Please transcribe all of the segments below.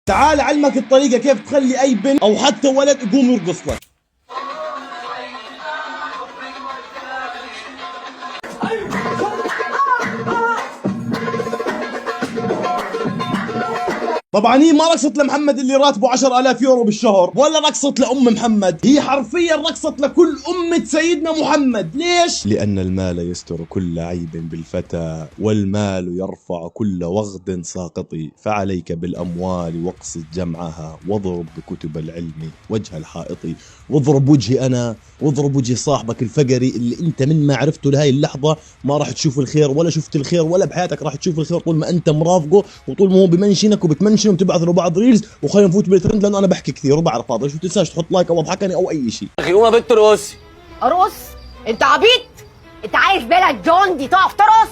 تعال اعلمك الطريقة كيف تخلي اي بنت او حتى ولد يقوم يرقص لك. طبعا هي ما رقصت لمحمد اللي راتبه 10,000 يورو بالشهر، ولا رقصت لأم محمد، هي حرفيا رقصت لكل أمة سيدنا محمد. ليش؟ لأن المال يستر كل عيب بالفتى، والمال يرفع كل وغد ساقط، فعليك بالأموال واقصد جمعها، واضرب بكتب العلم وجه الحائط، واضرب وجهي أنا واضرب وجه صاحبك الفقري اللي أنت من ما عرفته لهاي اللحظة ما راح تشوف الخير، ولا شفت الخير ولا بحياتك راح تشوف الخير طول ما أنت مرافقه، وطول ما هو بمنشنك وبتمنشن وبتبعث له بعض ريلز. وخلينا نفوت بالترند لأنه أنا بحكي كثير وبعرف هذا، شو تنساش تحط لايك أو اضحكني أو أي شيء. أخي قوم يا بنت ارقصي. ارقص؟ انت عبيط؟ انت عايز بالك جون دي تقف ترقص؟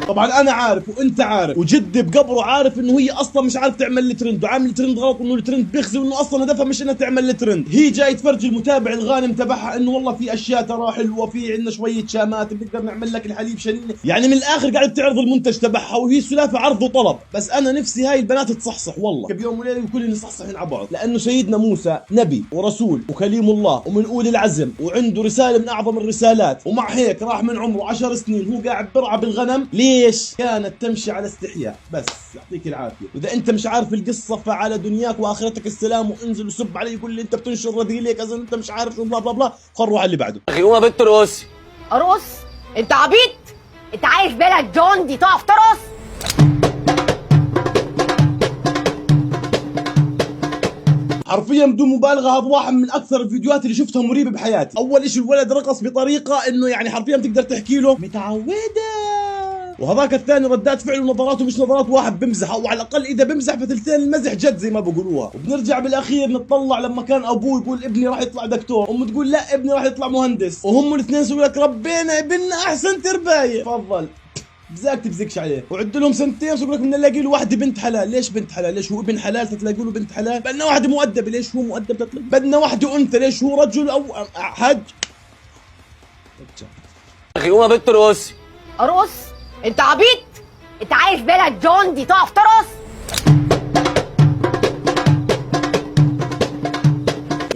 طبعا انا عارف وانت عارف وجدي بقبره عارف انه هي اصلا مش عارف تعمل الترند، وعامل الترند غلط، وانه الترند بيخزي، وانه اصلا هدفها مش انها تعمل الترند. هي جاي تفرجي المتابع الغانم تبعها انه والله في اشياء ترى حلوه، في عندنا شويه شامات بنقدر نعمل لك الحليب شنين، يعني من الاخر قاعد بتعرض المنتج تبعها، وهي سلافه عرض وطلب. بس انا نفسي هاي البنات تصحصح والله بيوم وليله وكلنا نصحصحين على بعض، لانه سيدنا موسى نبي ورسول وكليم الله ومن اولي العزم، وعنده رساله من اعظم الرسالات، ومع هيك راح من عمره 10 سنين هو قاعد برعى بالغنم. ليش؟ كانت تمشي على استحياء. بس يعطيك العافيه. واذا انت مش عارف القصه فعلى دنياك واخرتك السلام، وانزل وسب علي يقول لي انت بتنشر رذيله كذا انت مش عارف شو بلا بلا بلا، خروح على اللي بعده. أخي قوم يا بنت ارقصي. ارقص؟ انت عبيط؟ انت عايز بالك جون دي تقف ترقص؟ حرفيا بدون مبالغه هذا واحد من اكثر الفيديوهات اللي شفتها مريبه بحياتي. اول شيء الولد رقص بطريقه انه يعني حرفيا بتقدر تحكي له متعوده، وهذاك الثاني ردات فعله ونظراته مش نظرات واحد بمزح، او على الاقل اذا بمزح فتلتين المزح جد زي ما بقولوها. وبنرجع بالاخير نتطلع لما كان ابوه يقول ابني راح يطلع دكتور، امه تقول لا ابني راح يطلع مهندس، وهم الاثنين يقول لك ربينا ابننا احسن تربايه. تفضل بزاك تبزكش عليه. وعد لهم سنتين يقول لك بدنا نلاقي له واحده بنت حلال. ليش بنت حلال؟ ليش هو ابن حلال فتلاقوا له بنت حلال؟ بدنا واحده مؤدبه. ليش هو مؤدب؟ بدنا واحده انثى. ليش هو رجل او حج؟ أخي قوم يا بنت ارقصي. ارقص؟ انت عبيط؟ انت عايز بالك جون دي تقف ترقص؟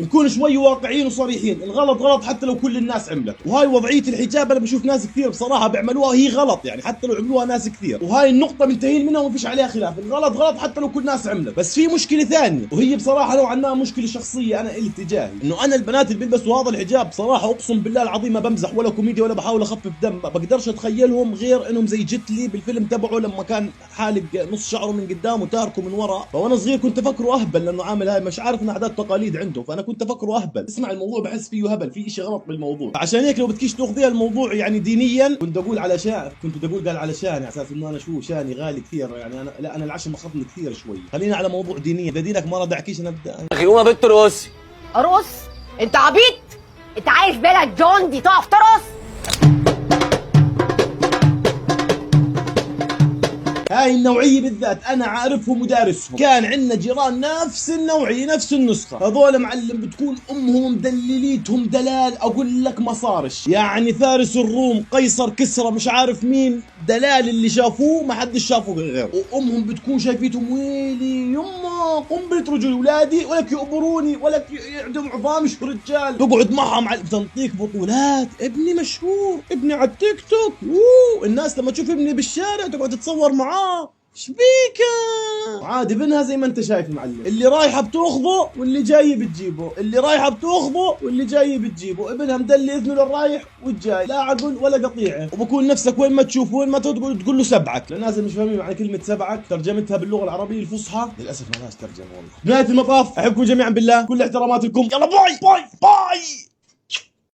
نكون شوي واقعيين وصريحين، الغلط غلط حتى لو كل الناس عملت، وهاي وضعيه الحجاب انا بشوف ناس كثير بصراحه بيعملوها هي غلط، يعني حتى لو عملوها ناس كثير، وهاي النقطه منتهين منها وما فيش عليها خلاف، الغلط غلط حتى لو كل الناس عملت. بس في مشكله ثانيه، وهي بصراحه نوعا ما مشكله شخصيه انا الي تجاهي، انه انا البنات اللي بيلبسوا هذا الحجاب بصراحه اقسم بالله العظيم ما بمزح ولا كوميديا ولا بحاول اخفف دم، ما بقدرش اتخيلهم غير انهم زي جيتلي بالفيلم تبعه لما كان حالق نص شعره من قدام وتاركه من ورا. فوانا صغير كنت افكره اهبل لانه عامل هاي، مش عارف انها عادات تقاليد عنده، فانا كنت افكره اهبل. اسمع الموضوع بحس فيه هبل، في شيء غلط بالموضوع. عشان هيك لو بدكيش تاخذيها الموضوع يعني دينيا، كنت اقول على شان، كنت اقول قال على شان على اساس انه انا شو شاني غالي كثير، يعني انا لا انا العشم مخضني كثير شوي. خلينا على موضوع دينيا، اذا دينك ما ردعكيش انا ابدا. أخي قوم يا بنت ارقصي. ارقص؟ انت عبيط؟ انت عايز بالك جون دي تقف ترقص؟ هاي النوعية بالذات أنا عارفهم ودارسهم، كان عندنا جيران نفس النوعية نفس النسخة، هذول معلم بتكون أمهم مدلليتهم دلال أقول لك مصارش، يعني فارس الروم قيصر كسرى مش عارف مين، دلال اللي شافوه ما حدش شافه غيره، وأمهم بتكون شايفيتهم ويلي يما قنبلة رجل ولادي، ولك يقبروني ولك يعدم عظام شو رجال، تقعد معهم على تنطيك بطولات، ابني مشهور، ابني على التيك توك، الناس لما تشوف ابني بالشارع تقعد تتصور معاه شبيكة عادي بنها زي ما انت شايف معلم، اللي رايحة بتاخذه واللي جاي بتجيبه، اللي رايحة بتاخذه واللي جاي بتجيبه، ابنها مدلي اذنه للرايح والجاي، لا عقل ولا قطيعة، وبكون نفسك وين ما تشوف وين ما تقول له سبعك، للناس اللي مش فاهمين معنى كلمة سبعك ترجمتها باللغة العربية الفصحى للأسف ما لهاش ترجمة والله. بنهاية المطاف أحبكم جميعا بالله، كل احترامات لكم، يلا باي باي باي.